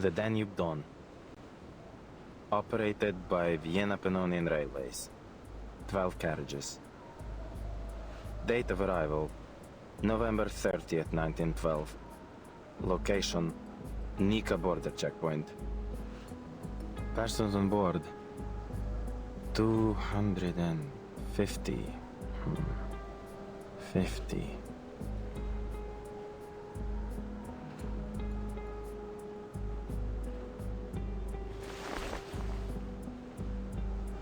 The Danube Dawn. Operated by Vienna Pannonian Railways. 12 carriages. Date of arrival, November 30th, 1912. Location, Nika border checkpoint. Persons on board, 250. 50.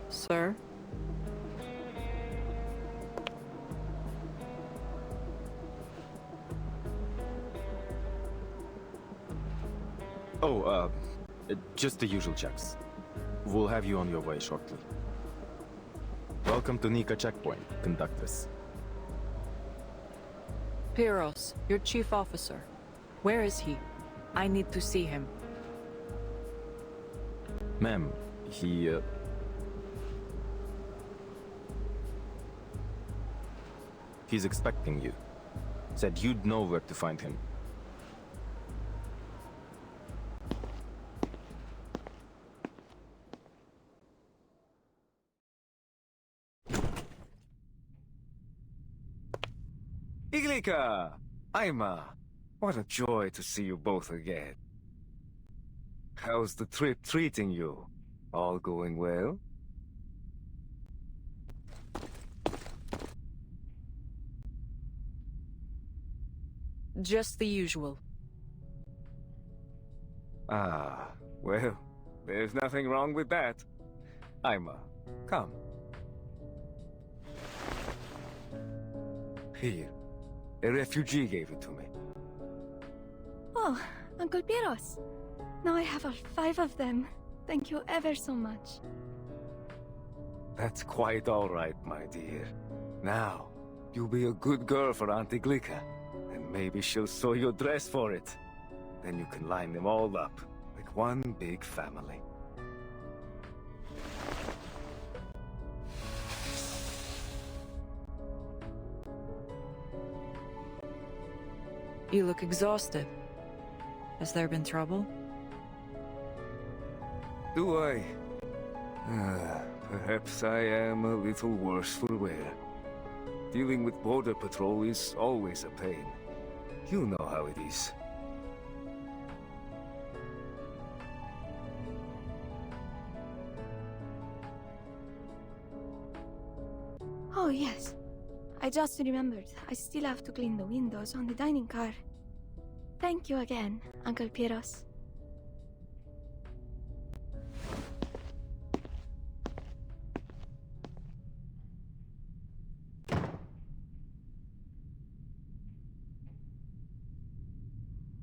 Sir? Oh, just the usual checks. We'll have you on your way shortly. Welcome to Nika checkpoint, conductress. Piros, your chief officer. Where is he? I need to see him. Ma'am, he's expecting you. Said you'd know where to find him. Iglika! Aima! What a joy to see you both again. How's the trip treating you? All going well? Just the usual. Ah, well, there's nothing wrong with that. Aima, come. Here, a refugee gave it to me. Oh, Uncle Piros. Now I have 5 of them. Thank you ever so much. That's quite all right, my dear. Now, you be a good girl for Auntie Glika, and maybe she'll sew your dress for it. Then you can line them all up, like one big family. You look exhausted. Has there been trouble? Do I? Perhaps I am a little worse for wear. Dealing with border patrol is always a pain. You know how it is. Oh, yes. I just remembered. I still have to clean the windows on the dining car. Thank you again, Uncle Piros.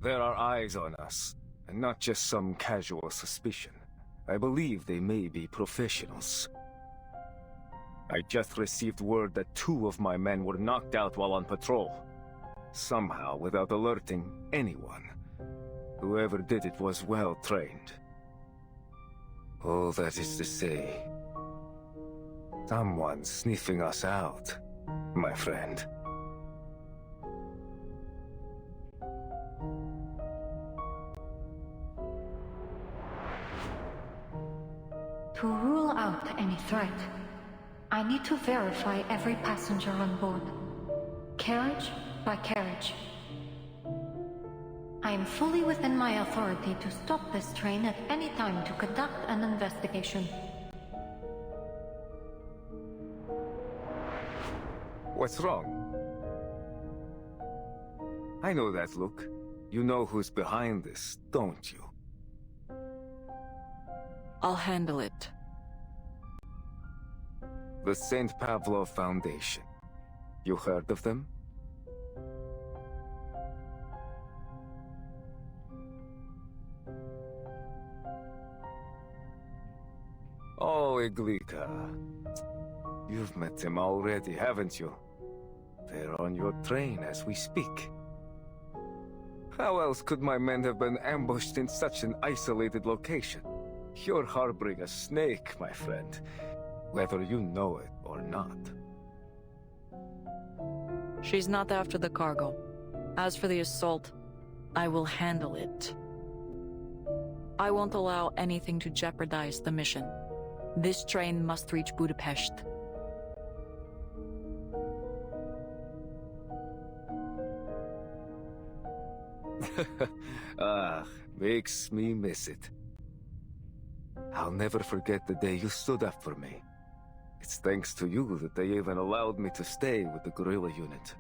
There are eyes on us, and not just some casual suspicion. I believe they may be professionals. I just received word that 2 of my men were knocked out while on patrol. Somehow, without alerting anyone. Whoever did it was well trained. All that is to say, someone's sniffing us out, my friend. To rule out any threat, I need to verify every passenger on board, carriage by carriage. I am fully within my authority to stop this train at any time to conduct an investigation. What's wrong? I know that look. You know who's behind this, don't you? I'll handle it. The St. Pavlov Foundation. You heard of them? Oh, Iglika. You've met them already, haven't you? They're on your train as we speak. How else could my men have been ambushed in such an isolated location? You're harboring a snake, my friend. Whether you know it or not. She's not after the cargo. As for the assault, I will handle it. I won't allow anything to jeopardize the mission. This train must reach Budapest. Makes me miss it. I'll never forget the day you stood up for me. It's thanks to you that they even allowed me to stay with the guerrilla unit.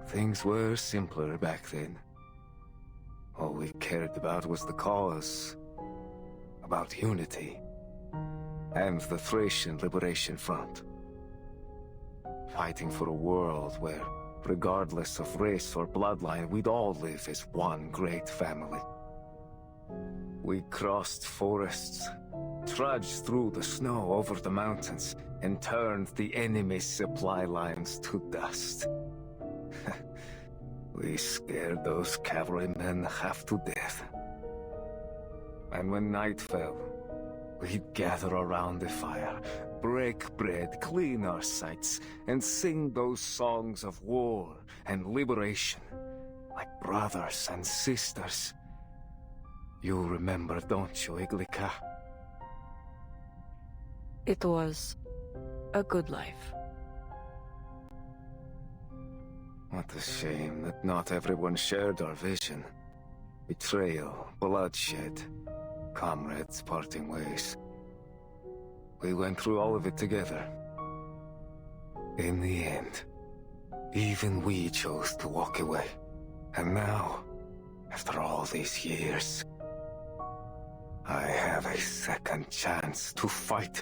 Things were simpler back then. All we cared about was the cause, about unity, and the Thracian Liberation Front. Fighting for a world where, regardless of race or bloodline, we'd all live as one great family. We crossed forests, trudged through the snow over the mountains, and turned the enemy's supply lines to dust. We scared those cavalrymen half to death. And when night fell, we'd gather around the fire, break bread, clean our sights, and sing those songs of war and liberation, like brothers and sisters. You remember, don't you, Iglika? It was a good life. What a shame that not everyone shared our vision. Betrayal, bloodshed, comrades parting ways. We went through all of it together. In the end, even we chose to walk away. And now, after all these years, I have a second chance to fight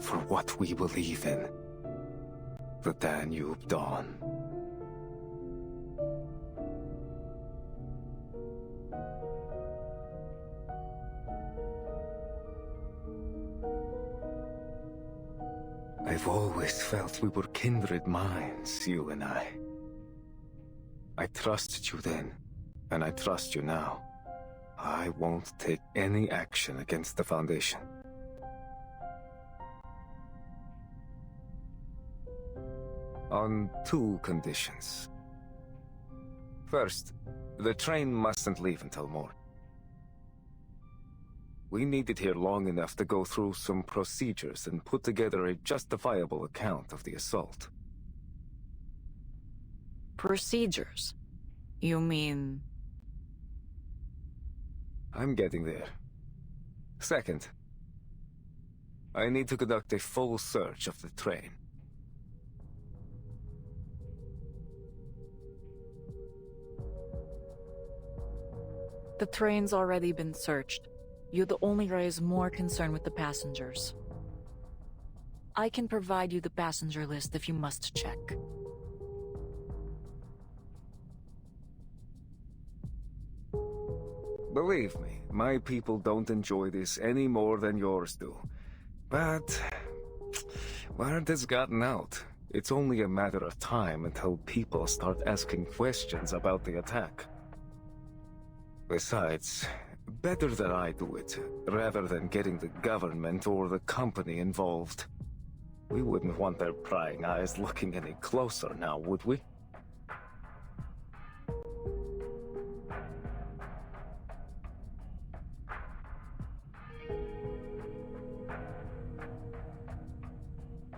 for what we believe in. The Danube Dawn. I've always felt we were kindred minds, you and I. I trusted you then, and I trust you now. I won't take any action against the Foundation. On two conditions. First, the train mustn't leave until morning. We need it here long enough to go through some procedures and put together a justifiable account of the assault. Procedures? You mean... I'm getting there. Second, I need to conduct a full search of the train. The train's already been searched. You'd only raise more concern with the passengers. I can provide you the passenger list if you must check. Believe me, my people don't enjoy this any more than yours do. But word has gotten out. It's only a matter of time until people start asking questions about the attack. Besides, better that I do it, rather than getting the government or the company involved. We wouldn't want their prying eyes looking any closer now, would we?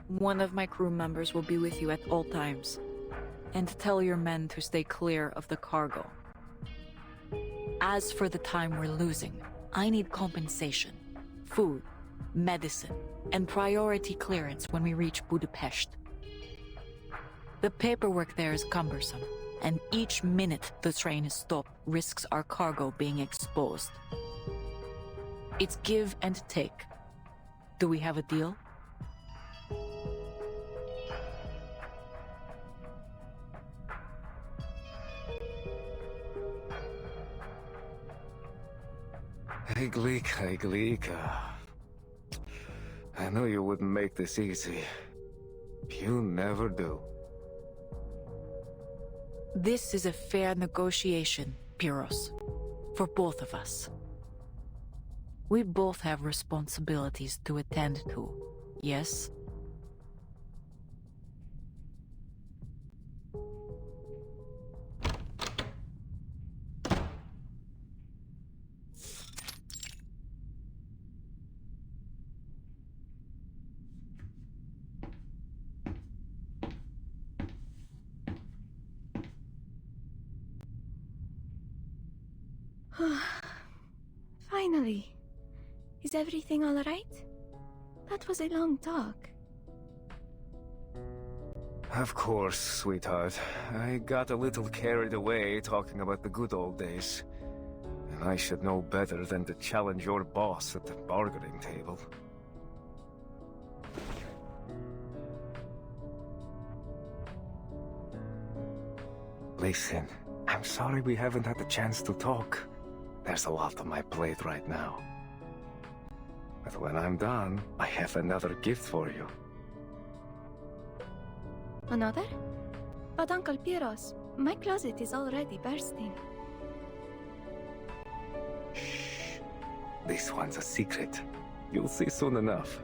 One of my crew members will be with you at all times. And tell your men to stay clear of the cargo. As for the time we're losing, I need compensation, food, medicine, and priority clearance when we reach Budapest. The paperwork there is cumbersome, and each minute the train is stopped risks our cargo being exposed. It's give and take. Do we have a deal? Iglika. I knew you wouldn't make this easy. You never do. This is a fair negotiation, Pyros. For both of us. We both have responsibilities to attend to, yes? Finally. Is everything alright? That was a long talk. Of course, sweetheart. I got a little carried away talking about the good old days. And I should know better than to challenge your boss at the bargaining table. Listen, I'm sorry we haven't had the chance to talk. There's a lot on my plate right now. But when I'm done, I have another gift for you. Another? But Uncle Piros, my closet is already bursting. Shh. This one's a secret. You'll see soon enough.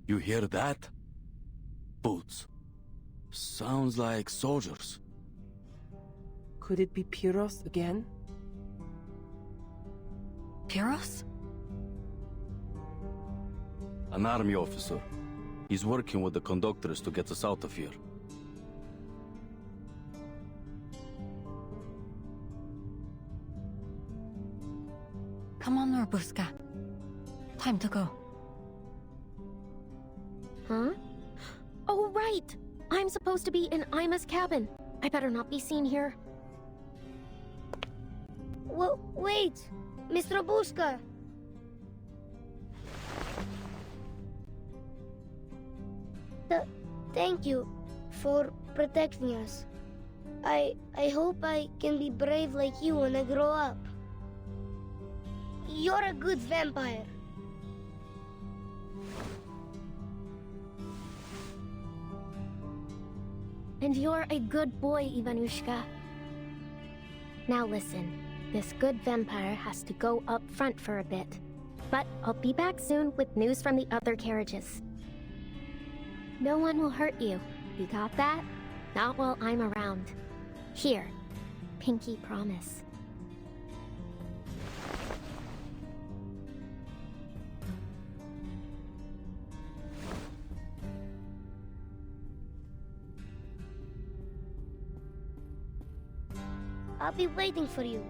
You hear that? Boots. Sounds like soldiers. Could it be Piros again? Piros? An army officer. He's working with the conductors to get us out of here. Come on, Norbuska. Time to go. Huh? Oh, right! I'm supposed to be in Ima's cabin. I better not be seen here. Wait! Mr. Buska! Thank you for protecting us. I hope I can be brave like you when I grow up. You're a good vampire. And you're a good boy, Ivanushka. Now listen, this good vampire has to go up front for a bit. But I'll be back soon with news from the other carriages. No one will hurt you. You got that? Not while I'm around. Here, pinky promise. I'll be waiting for you.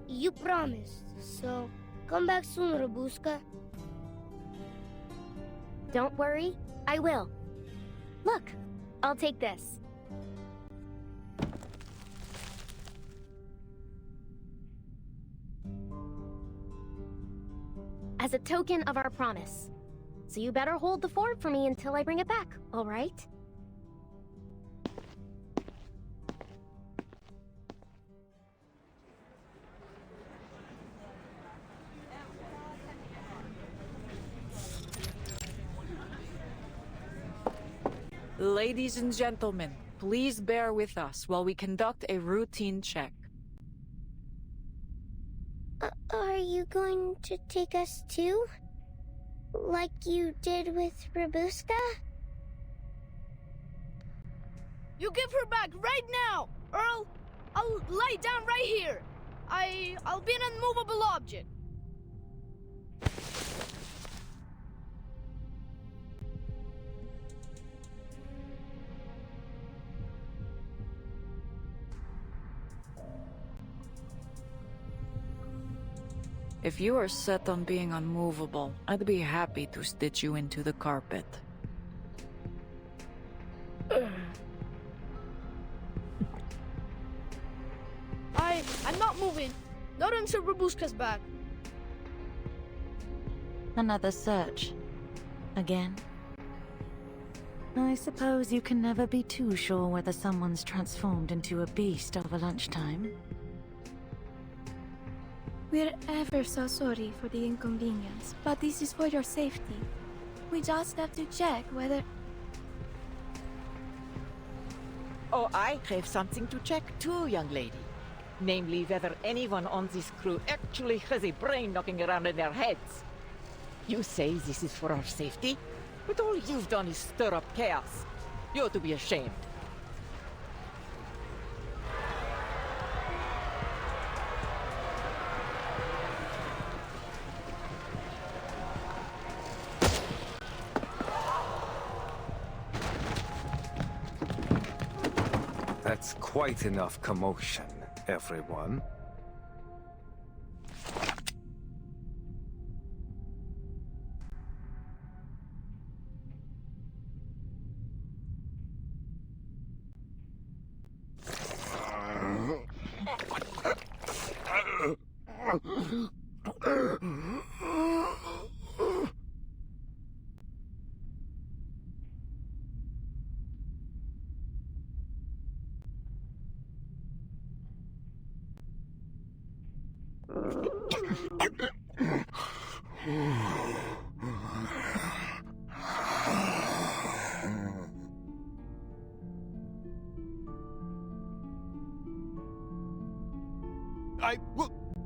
You promised, so come back soon, Robuska. Don't worry, I will. Look, I'll take this. As a token of our promise, so you better hold the fort for me until I bring it back, alright? Ladies and gentlemen, please bear with us while we conduct a routine check. Are you going to take us too? Like you did with Rabuska? You give her back right now, Earl! I'll lie down right here. I'll be an unmovable object. If you are set on being unmovable, I'd be happy to stitch you into the carpet. I'm not moving. Not until Rabuska's back. Another search. Again? I suppose you can never be too sure whether someone's transformed into a beast over lunchtime. We're ever so sorry for the inconvenience, but this is for your safety. We just have to check whether... Oh, I have something to check too, young lady. Namely, whether anyone on this crew actually has a brain knocking around in their heads. You say this is for our safety, but all you've done is stir up chaos. You ought to be ashamed. That's quite enough commotion, everyone.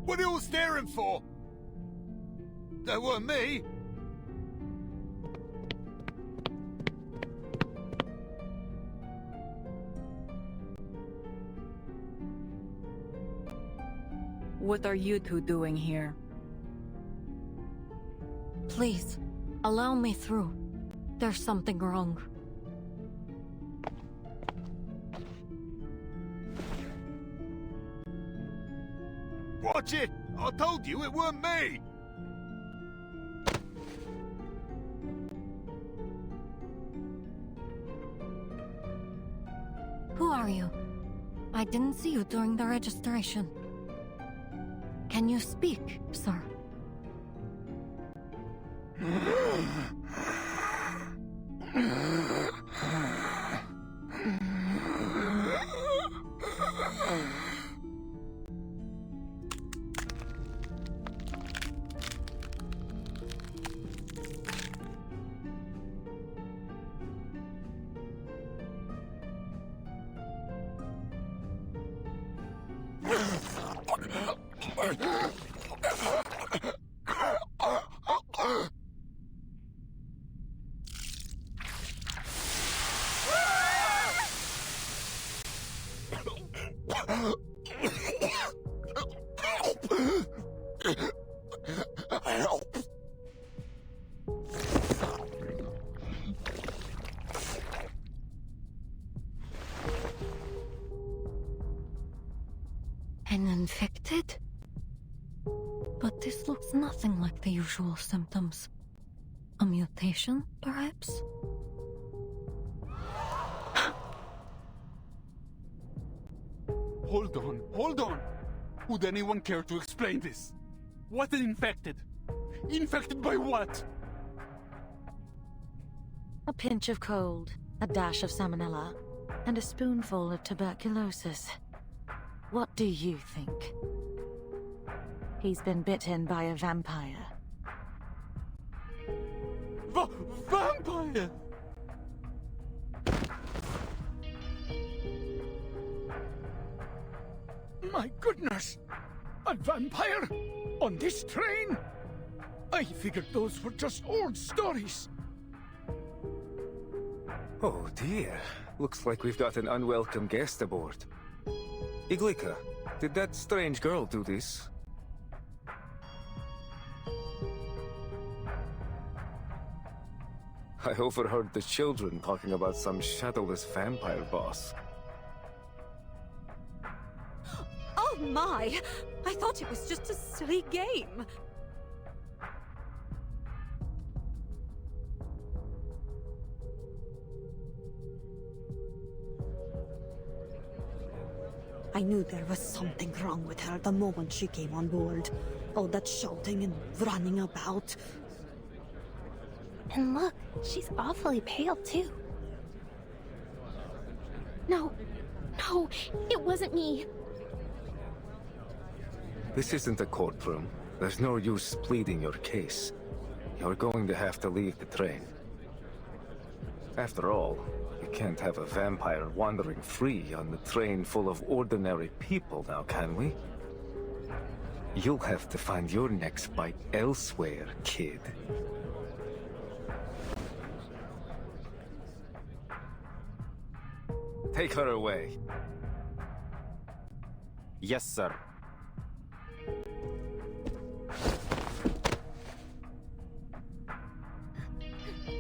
What are you all staring for? That weren't me. What are you two doing here? Please, allow me through. There's something wrong. Watch it! I told you it weren't me! Who are you? I didn't see you during the registration. Can you speak, sir? An infected? But this looks nothing like the usual symptoms. A mutation, perhaps? Hold on! Would anyone care to explain this? What an infected? Infected by what? A pinch of cold, a dash of salmonella, and a spoonful of tuberculosis. What do you think? He's been bitten by a vampire. Vampire! My goodness! A vampire? On this train? I figured those were just old stories. Oh dear. Looks like we've got an unwelcome guest aboard. Iglika, did that strange girl do this? I overheard the children talking about some shadowless vampire boss. Oh my! I thought it was just a silly game. I knew there was something wrong with her the moment she came on board. All that shouting and running about. And look, she's awfully pale too. No, it wasn't me. This isn't a courtroom. There's no use pleading your case. You're going to have to leave the train. After all, we can't have a vampire wandering free on the train full of ordinary people now, can we? You'll have to find your next bite elsewhere, kid. Take her away. Yes, sir.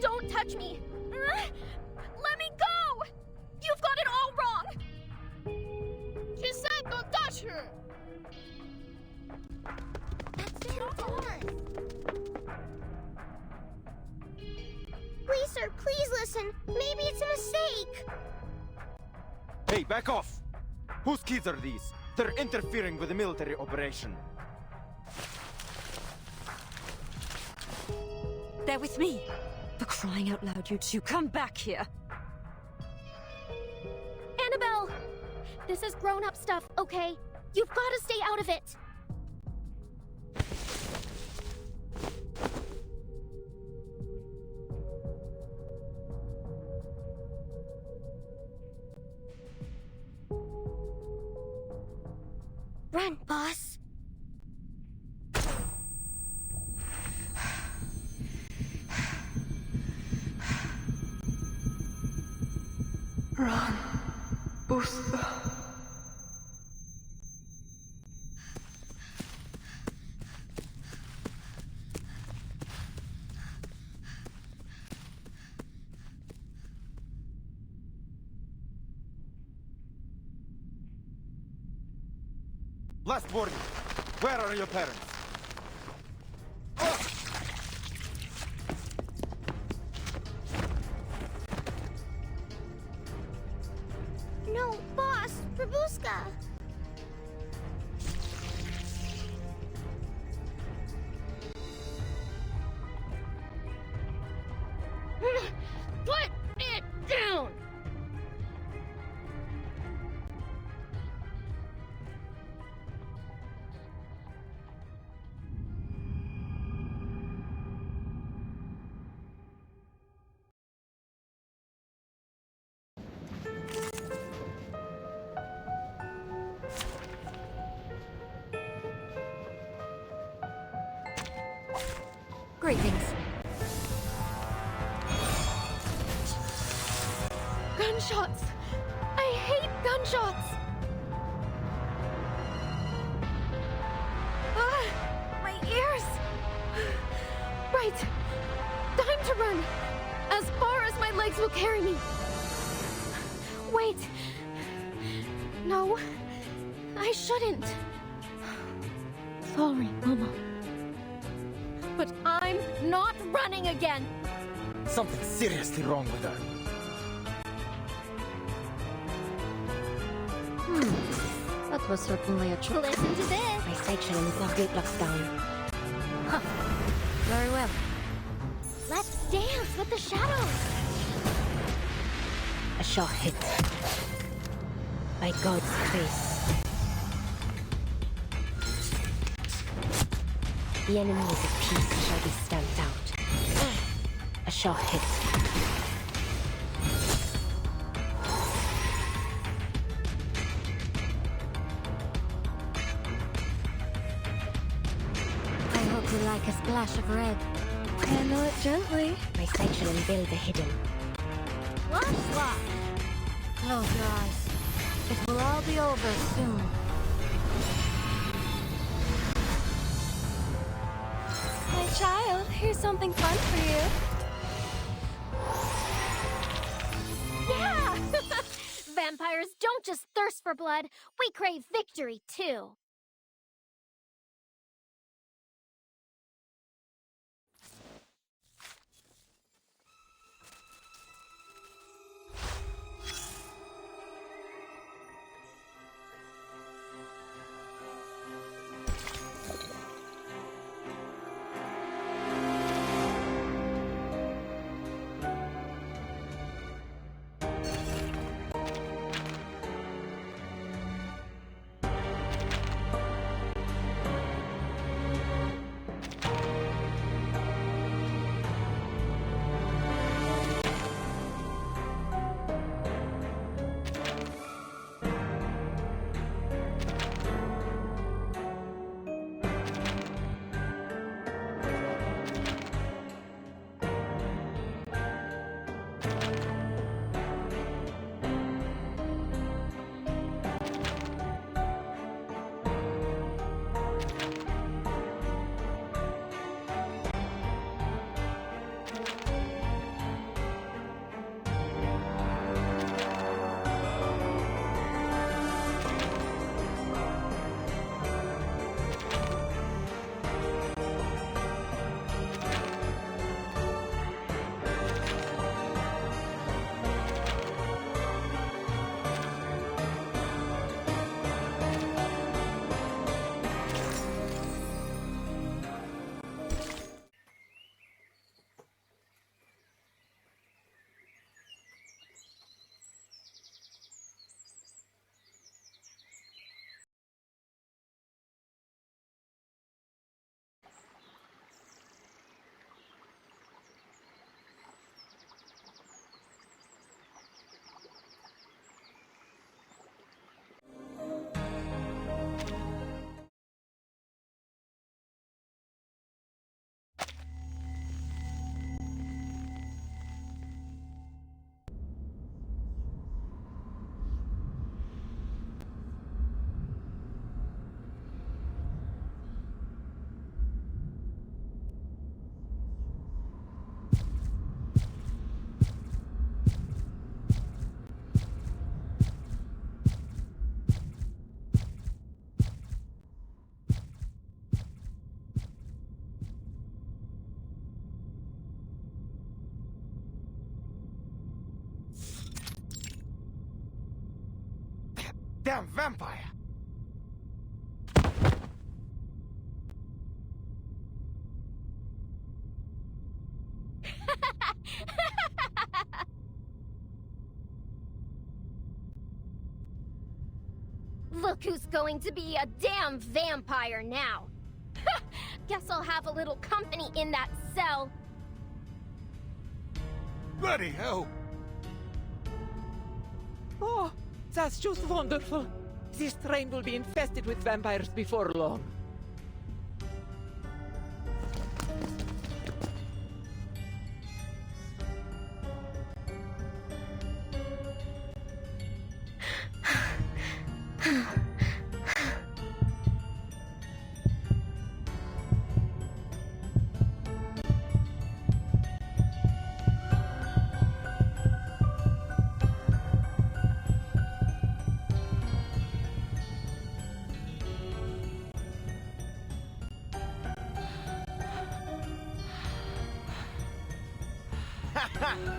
Don't touch me! Let me go! You've got it all wrong! She said don't touch her! That's ridiculous! Please, sir, please listen. Maybe it's a mistake. Hey, back off! Whose kids are these? They're interfering with the military operation. They're with me. For crying out loud, you two, come back here. Annabelle! This is grown-up stuff, okay? You've got to stay out of it. Run, boss. Run, Buska. Last warning. Where are your parents? No, boss! Babushka! Put it down! Greetings. Gunshots! I hate gunshots! Ah, my ears! Right. Time to run! As far as my legs will carry me. Wait. No. I shouldn't. Sorry, Mama. But I'm not running again! Something's seriously wrong with her. That was certainly a trick. Listen to this! My section in the target locks down. Huh. Very well. Let's dance with the shadows! A shot hit. By God's grace. The enemies of peace shall be stamped out. A shot hit. I hope you like a splash of red. Handle it gently. My sight shall unveil the hidden. Wash. Close your eyes. It will all be over soon. My child, here's something fun for you. Yeah! Vampires don't just thirst for blood, we crave victory too. Damn vampire! Look who's going to be a damn vampire now. Guess I'll have a little company in that cell. Bloody hell! Oh, that's just wonderful. This train will be infested with vampires before long.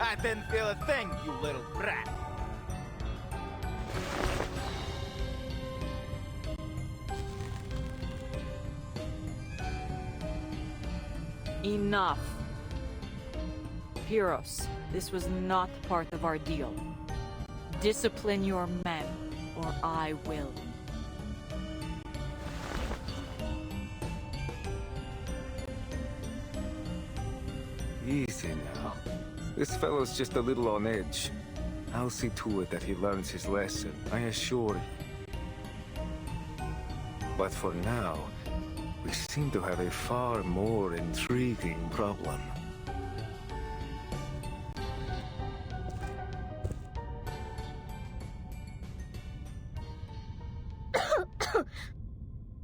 I didn't feel a thing, you little brat. Enough. Pyros, this was not part of our deal. Discipline your men, or I will. Easy now. This fellow's just a little on edge. I'll see to it that he learns his lesson, I assure you. But for now, we seem to have a far more intriguing problem.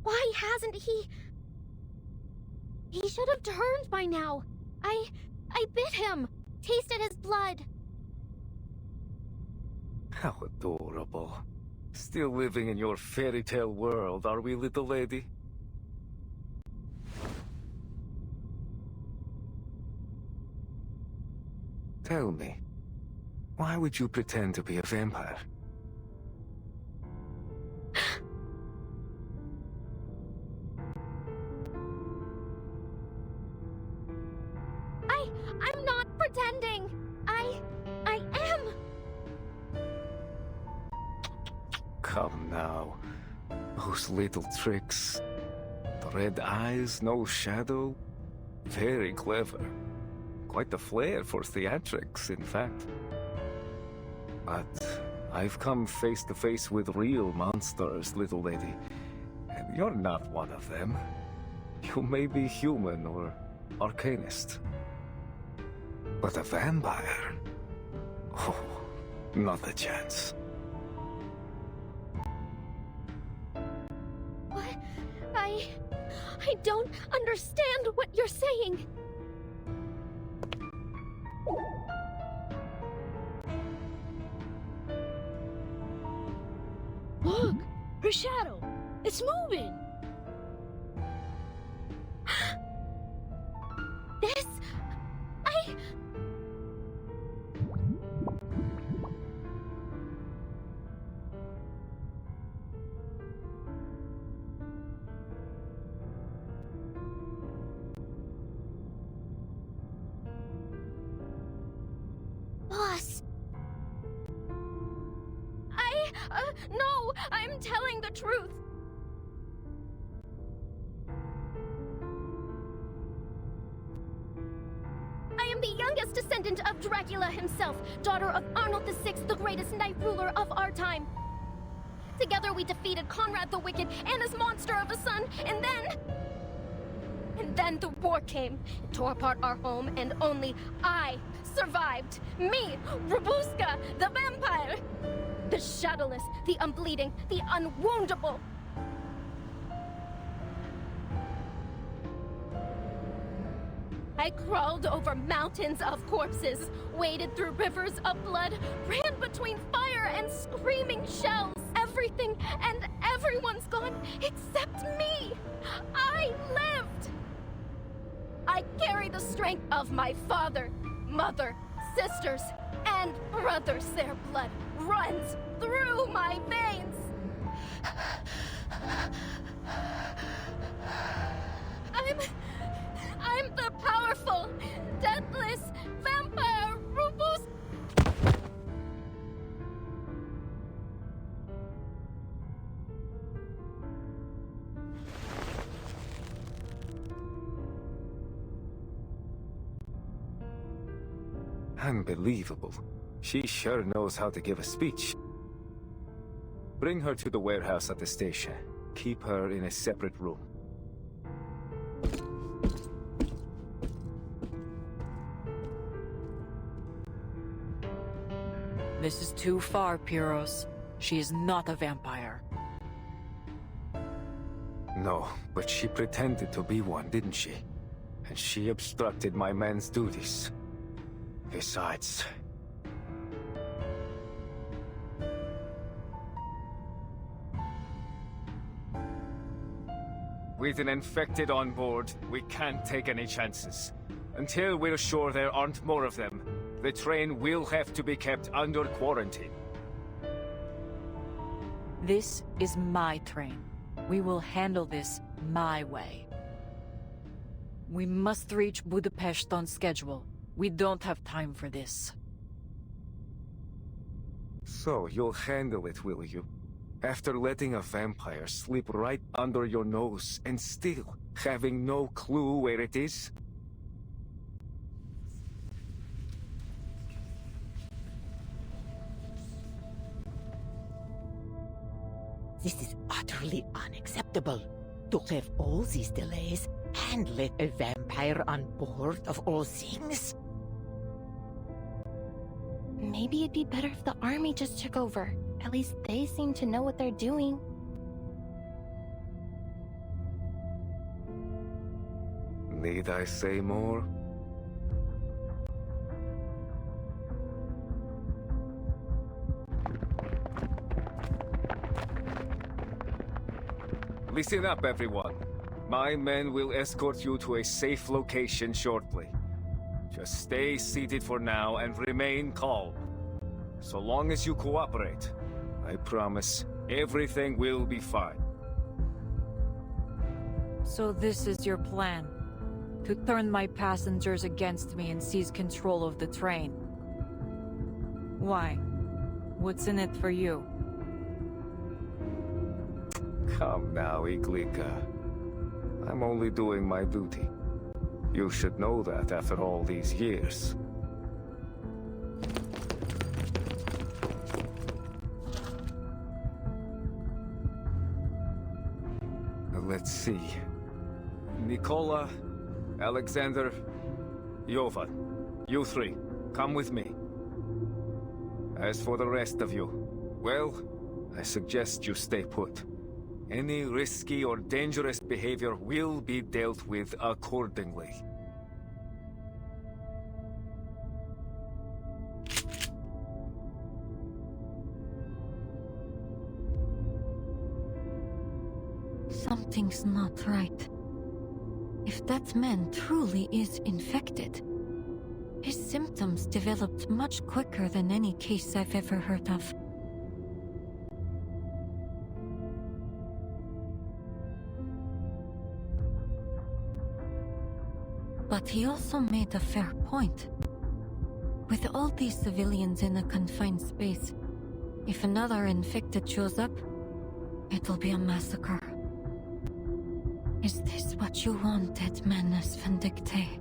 Why hasn't he... He should have turned by now. I bit him. Tasted his blood. How adorable. Still living in your fairy tale world, are we, little lady? Tell me, why would you pretend to be a vampire? I'm not pretending. I am. Come now. Those little tricks. The red eyes, no shadow. Very clever. Quite the flair for theatrics, in fact. But I've come face to face with real monsters, little lady. And you're not one of them. You may be human or arcanist. But a vampire? Oh, not a chance. What? I don't understand what you're saying. Look! Her shadow! It's moving! This... Boss... no! I'm telling the truth! I am the youngest descendant of Dracula himself, daughter of Arnold VI, the greatest night ruler of our time. Together we defeated Conrad the Wicked and his monster of a son, and then the war came. It tore apart our home, and only I survived. Me, Rabuska, the vampire! The shadowless, the unbleeding, the unwoundable. I crawled over mountains of corpses, waded through rivers of blood, ran between fire and screaming shells. Everything and everyone's gone except me. I lived. I carry the strength of my father, mother, sisters, and brothers. Their blood runs through my veins. I'm the powerful, deathless vampire Rufus. Unbelievable. She sure knows how to give a speech. Bring her to the warehouse at the station. Keep her in a separate room. This is too far, Pyros. She is not a vampire. No, but she pretended to be one, didn't she? And she obstructed my man's duties. Besides... With an infected on board, we can't take any chances. Until we're sure there aren't more of them, the train will have to be kept under quarantine. This is my train. We will handle this my way. We must reach Budapest on schedule. We don't have time for this. So, you'll handle it, will you? After letting a vampire slip right under your nose and still having no clue where it is? This is utterly unacceptable. To have all these delays and let a vampire on board of all things? Maybe it'd be better if the army just took over. At least they seem to know what they're doing. Need I say more? Listen up, everyone. My men will escort you to a safe location shortly. Just stay seated for now and remain calm. So long as you cooperate, I promise everything will be fine. So this is your plan? To turn my passengers against me and seize control of the train? Why? What's in it for you? Come now, Iglika. I'm only doing my duty. You should know that after all these years. Let's see. Nikola, Alexander, Jovan, you three, come with me. As for the rest of you, well, I suggest you stay put. Any risky or dangerous behavior will be dealt with accordingly. Something's not right. If that man truly is infected, his symptoms developed much quicker than any case I've ever heard of. But he also made a fair point. With all these civilians in a confined space, if another infected shows up, it'll be a massacre. Is this what you wanted, Manus Vindicte?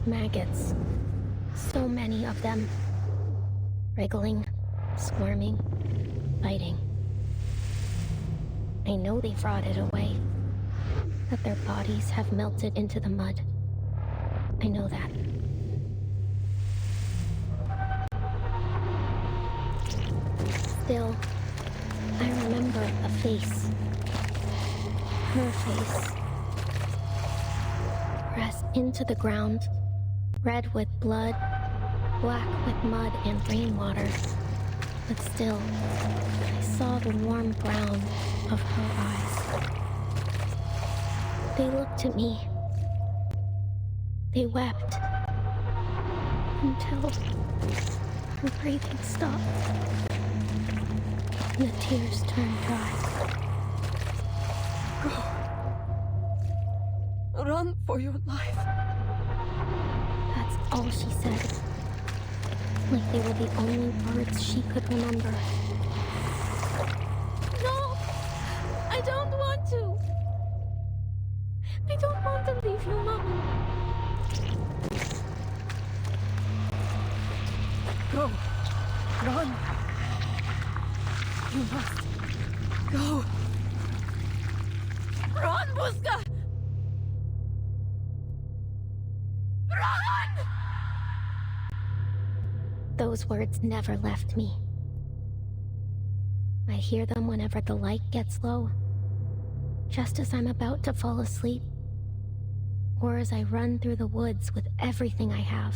Maggots. So many of them. Wriggling, squirming, biting. I know they've rotted away. That their bodies have melted into the mud. I know that. Still, I remember a face. Her face. Pressed into the ground. Red with blood, black with mud and rainwater. But still, I saw the warm brown of her eyes. They looked at me. They wept. Until her breathing stopped. And the tears turned dry. Go. Run for your life. That's all she said. Like they were the only words she could remember. No! I don't want to! I don't want to leave you, Mama. Go! Run! You must go! Run, Buska! Run! Those words never left me. I hear them whenever the light gets low, just as I'm about to fall asleep, or as I run through the woods with everything I have.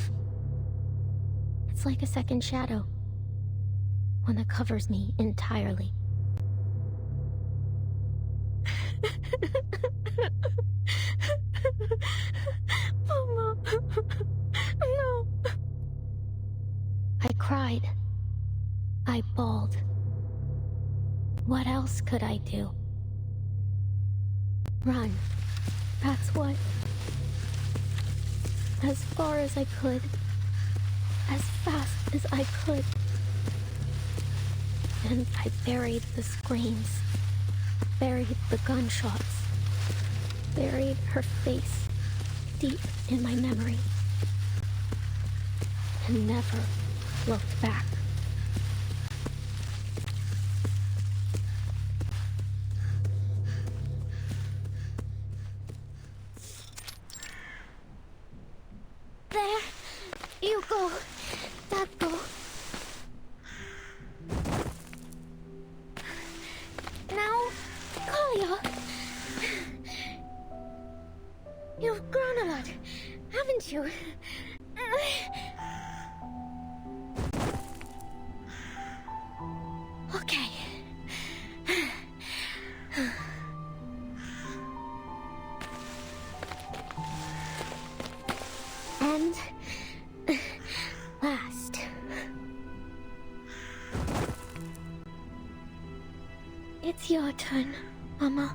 It's like a second shadow, one that covers me entirely. Mama, no. I cried. I bawled. What else could I do? Run. That's what. As far as I could. As fast as I could. And I buried the screams. Buried the gunshots. Buried her face deep in my memory. And never looked back. There you go. That go. Now, Kalia. You've grown a lot, haven't you? Okay. And last. It's your turn, Mama.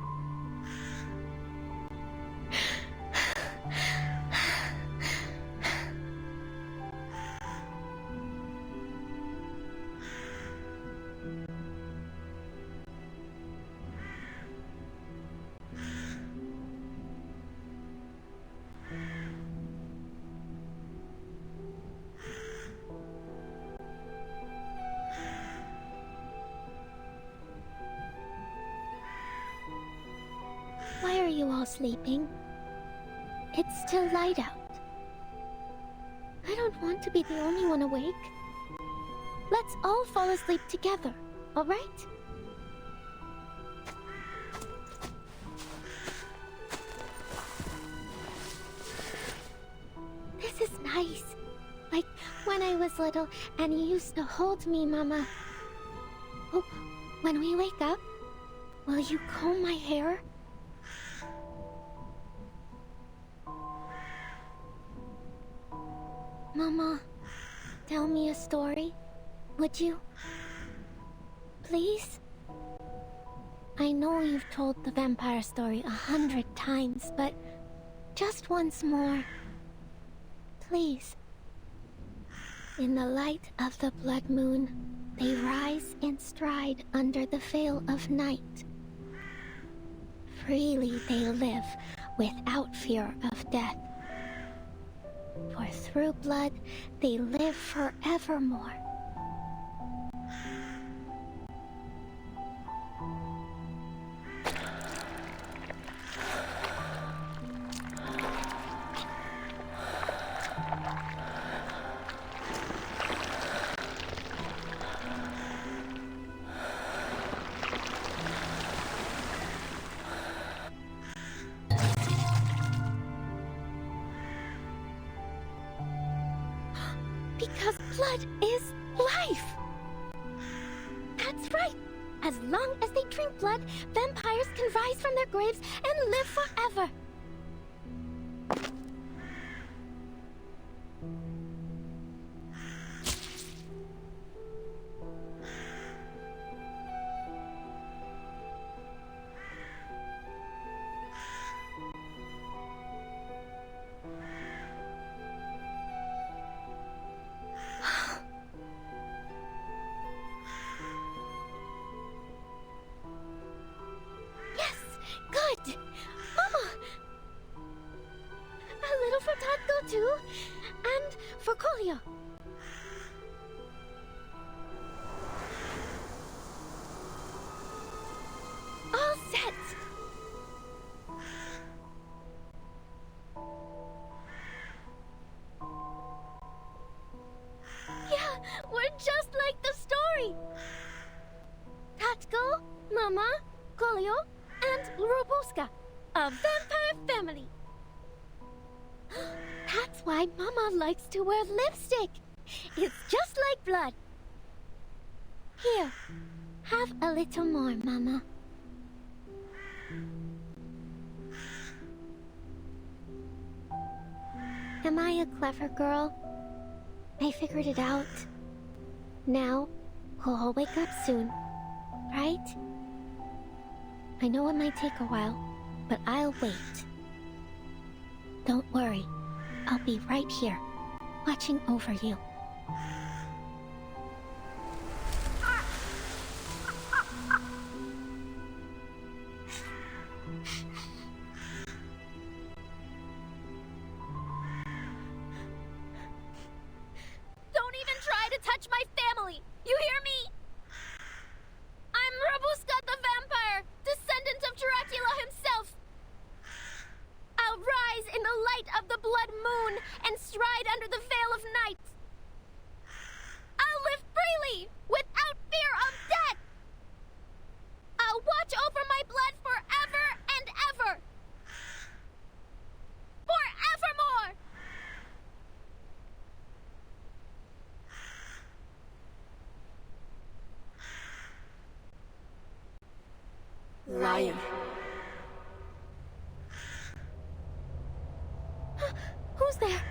Why are you all sleeping? It's still light out. I don't want to be the only one awake. Let's all fall asleep together, all right? This is nice. Like when I was little and you used to hold me, Mama. Oh, when we wake up, will you comb my hair? Mama, tell me a story, would you? Please? I know you've told the vampire story 100 times, but just once more. Please. In the light of the blood moon, they rise in stride under the veil of night. Freely they live, without fear of death. For through blood, they live forevermore. Because blood is life! That's right! As long as they drink blood, vampires can rise from their graves and live forever! Good! Mama! A little for Tatko too, and for Kolya. All set! Yeah, we're just like the story! Tatko, Mama, Kolya, and Rubo. Rabuska, a vampire family. That's why Mama likes to wear lipstick. It's just like blood. Here, have a little more, Mama. Am I a clever girl? I figured it out. Now, we'll all wake up soon, right? I know it might take a while, but I'll wait. Don't worry, I'll be right here, watching over you. Don't even try to touch my family! You hear me? I'm Rabuska the vampire, descendant of Dracula himself! I'll rise in the light of the blood moon and stride under the veil of night. I'll live freely, without fear of death! I'll watch over my blood forever and ever! Forevermore! Liar. Who's there?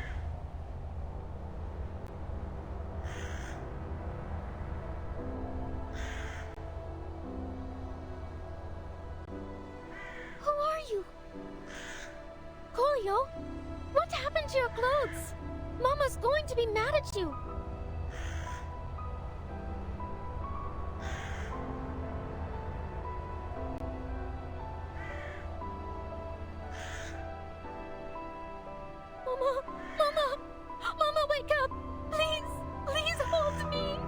Who are you? Coolio? What happened to your clothes? Mama's going to be mad at you. Mama! Mama! Mama, wake up! Please! Please hold me!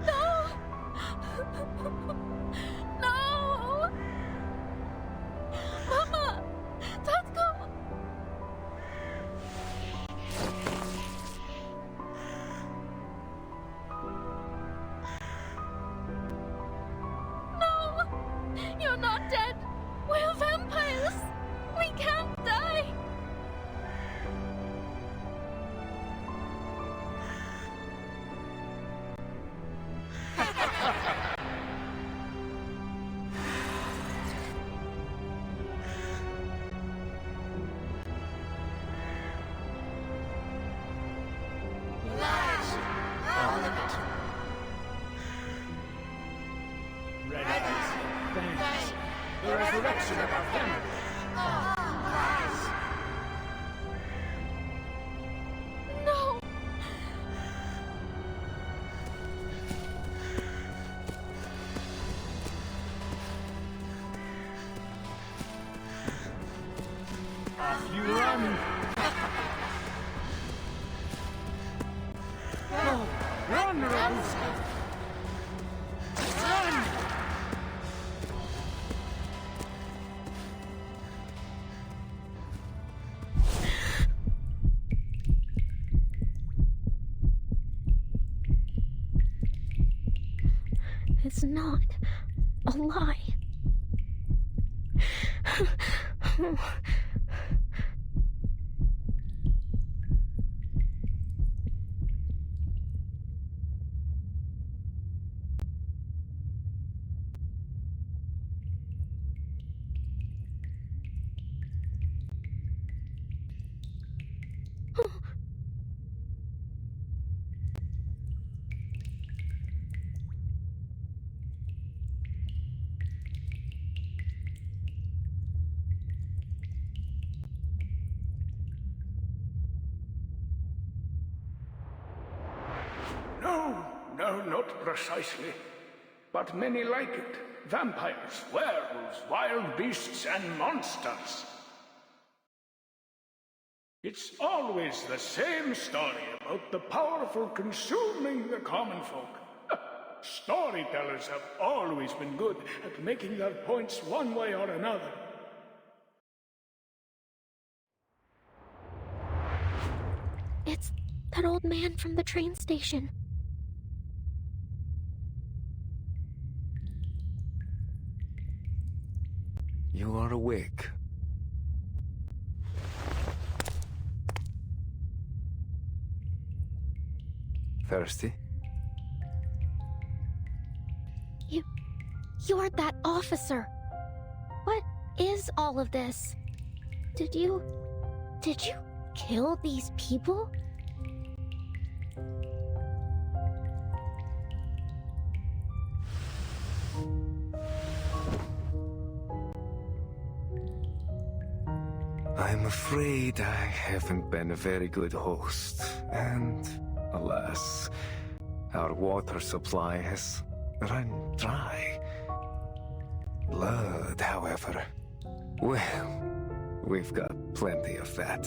No! No! Mama! Tatko! No! You're not dead! We're vampires! We can't die! Lies! All of it. Red eyes, thanks. The resurrection of our family. Lies. No! Off you run! Go! Run, Rabuska! Run! It's not a lie. No, not precisely. But many like it. Vampires, werewolves, wild beasts, and monsters. It's always the same story about the powerful consuming the common folk. Storytellers have always been good at making their points one way or another. It's that old man from the train station. you are awake. Thirsty? You're that officer. What is all of this? Did you kill these people? I'm afraid I haven't been a very good host, and alas, our water supply has run dry. Blood, however, well, we've got plenty of that.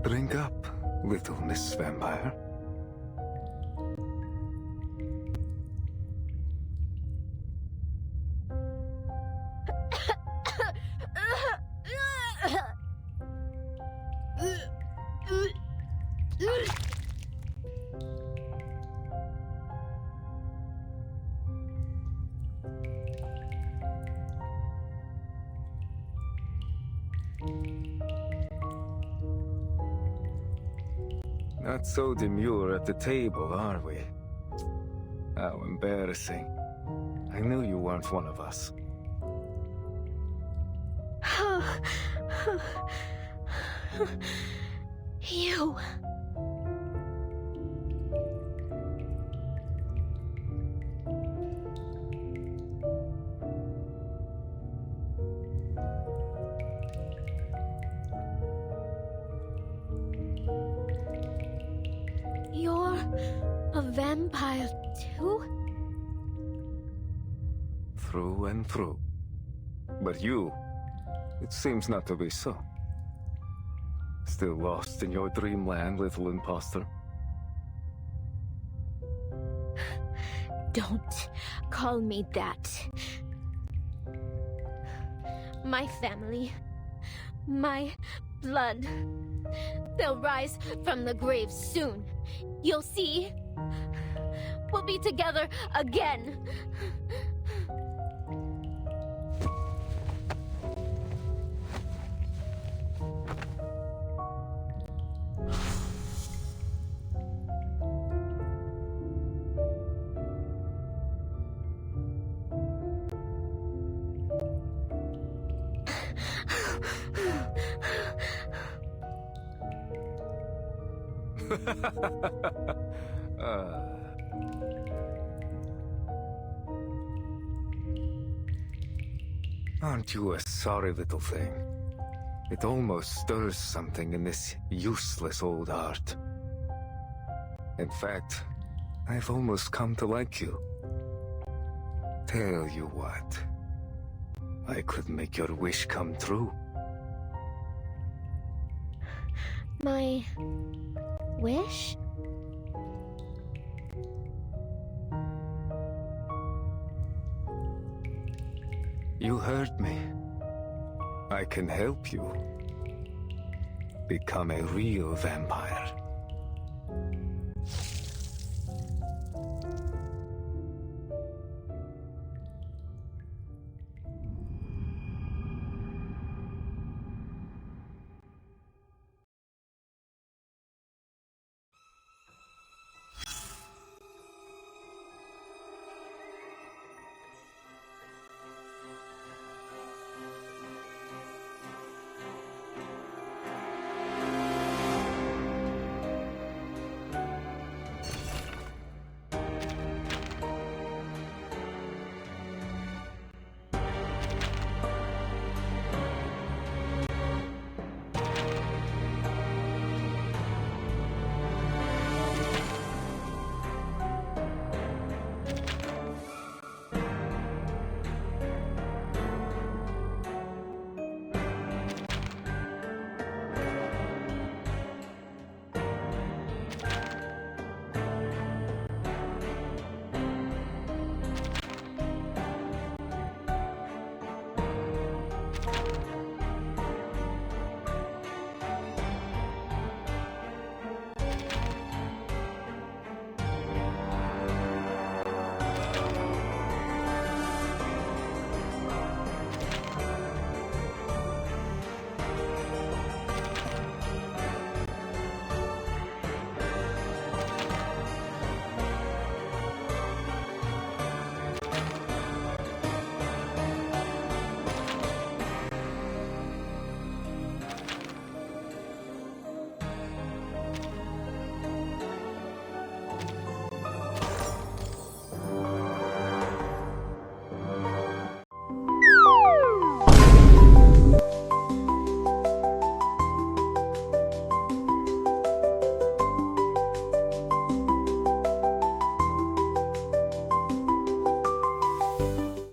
Drink up, little Miss Vampire. Not so demure at the table, are we? How embarrassing. I knew you weren't one of us. You. You're a vampire too? Through and through. But you, it seems not to be so. Still lost in your dreamland, little imposter? Don't call me that. My family, my blood, they'll rise from the grave soon. You'll see. We'll be together again. Aren't you a sorry little thing? It almost stirs something in this useless old heart. In fact, I've almost come to like you. Tell you what, I could make your wish come true. My wish? You heard me. I can help you become a real vampire.